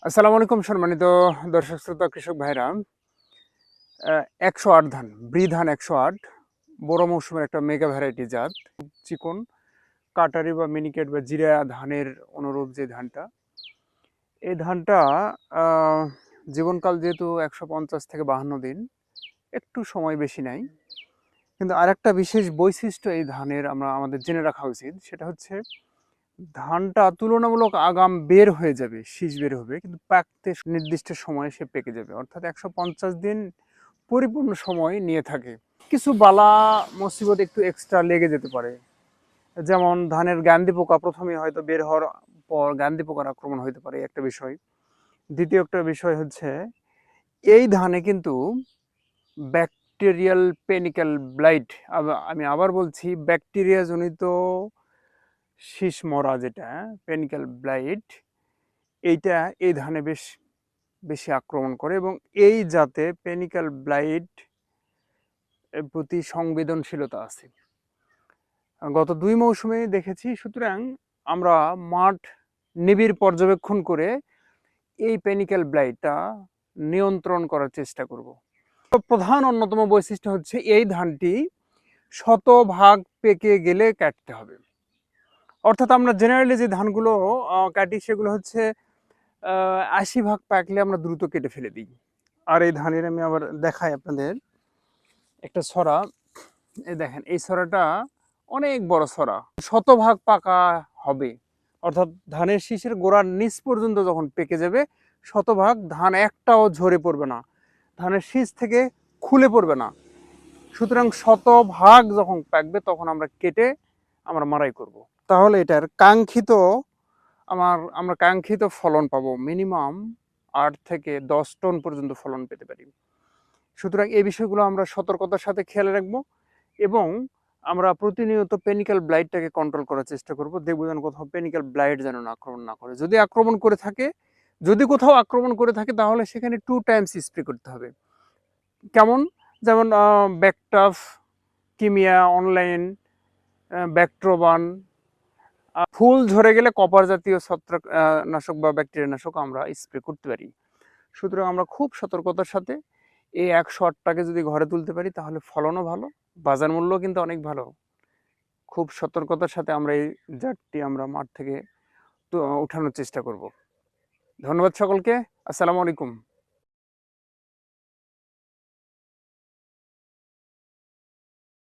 আসসালামু আলাইকুম সম্মানিত দর্শক শ্রোতা কৃষক ভাইরা। ১০৮ ধান, ব্রি ধান ১০৮ বড় মৌসুমের একটা মেগা ভ্যারাইটি জাত। চিকন কাটারি বা মিনিকেট বা জিরা ধানের অনুরূপ যে ধানটা, এই ধানটা জীবনকাল যেহেতু ১৫০ থেকে ৫২ দিন, একটু সময় বেশি নাই। কিন্তু আরেকটা বিশেষ বৈশিষ্ট্য এই ধানের আমাদের জেনে রাখা উচিত, সেটা হচ্ছে ধানটা তুলনামূলক আগাম বের হয়ে যাবে, শীষ বের হবে, কিন্তু পাকতে নির্দিষ্ট সময়ে সে পেকে যাবে, অর্থাৎ ১৫০ দিন পরিপূর্ণ সময় নিয়ে থাকে। কিছু বালা মুসিবত একটু এক্সট্রা লেগে যেতে পারে, যেমন ধানের গান্ধী পোকা প্রথমে হয়তো বের হওয়ার পর গান্ধী পোকার আক্রমণ হতে পারে, একটা বিষয়। দ্বিতীয় একটা বিষয় হচ্ছে এই ধানে কিন্তু ব্যাকটেরিয়াল পেনিক্যাল ব্লাইট, আমি আবার বলছি, ব্যাকটেরিয়া জনিত শীষ মরা, যেটা পেনিক্যাল ব্লাইট, এইটা এই ধানে বেশ বেশি আক্রমণ করে এবং এই জাতে পেনিক্যাল ব্লাইট এর প্রতি সংবেদনশীলতা আছে, গত ২ মৌসুমে দেখেছি। সুতরাং আমরা মাঠ নিবিড় পর্যবেক্ষণ করে এই পেনিক্যাল ব্লাইটটা নিয়ন্ত্রণ করার চেষ্টা করব। প্রধান অন্যতম বৈশিষ্ট্য হচ্ছে এই ধানটি শতভাগ পেকে গেলে কাটতে হবে। অর্থাৎ আমরা জেনারেলি যে ধানগুলো কাটি সেগুলো হচ্ছে ৮০ ভাগ পাকলে আমরা দ্রুত কেটে ফেলে দিই। আর এই ধানের আমি আবার দেখাই আপনাদের একটা ছড়া। এই দেখেন, এই ছড়াটা অনেক বড় ছড়া, শতভাগ পাকা হবে, অর্থাৎ ধানের শীষের গোড়ার নিচ পর্যন্ত যখন পেকে যাবে, শতভাগ ধান একটাও ঝরে পড়বে না, ধানের শীষ থেকে খুলে পড়বে না। সুতরাং শতভাগ যখন পাকবে তখন আমরা কেটে আমরা মাড়াই করব, তাহলে এটার আমরা কাঙ্ক্ষিত ফলন পাবো। মিনিমাম ৮ থেকে ১০ টন পর্যন্ত ফলন পেতে পারি। সুতরাং এই বিষয়গুলো আমরা সতর্কতার সাথে খেয়াল রাখবো এবং আমরা প্রতিনিয়ত পেনিক্যাল ব্লাইটটাকে কন্ট্রোল করার চেষ্টা করব। দেখবো যেন কোথাও পেনিক্যাল ব্লাইট যেন না আক্রমণ না করে। যদি কোথাও আক্রমণ করে থাকে তাহলে সেখানে 2 টাইমস স্প্রে করতে হবে। কেমন? যেমন ব্যাকটাফ, কিমিয়া অনলাইন, ব্যাকট্রোবান। ফুল ঝরে গেলে কপার জাতীয় ছত্রাক নাশক বা ব্যাকটেরিয়া নাশক আমরা স্প্রে করতে পারি। সুতরাং আমরা খুব সতর্কতার সাথে এই ১০৮টাকে যদি ঘরে তুলতে পারি তাহলে ফলনও ভালো, বাজার মূল্য কিন্তু অনেক ভালো। খুব সতর্কতার সাথে আমরা এই জাতটি আমরা মাঠ থেকে উঠানোর চেষ্টা করব। ধন্যবাদ সকলকে। আসসালামু আলাইকুম।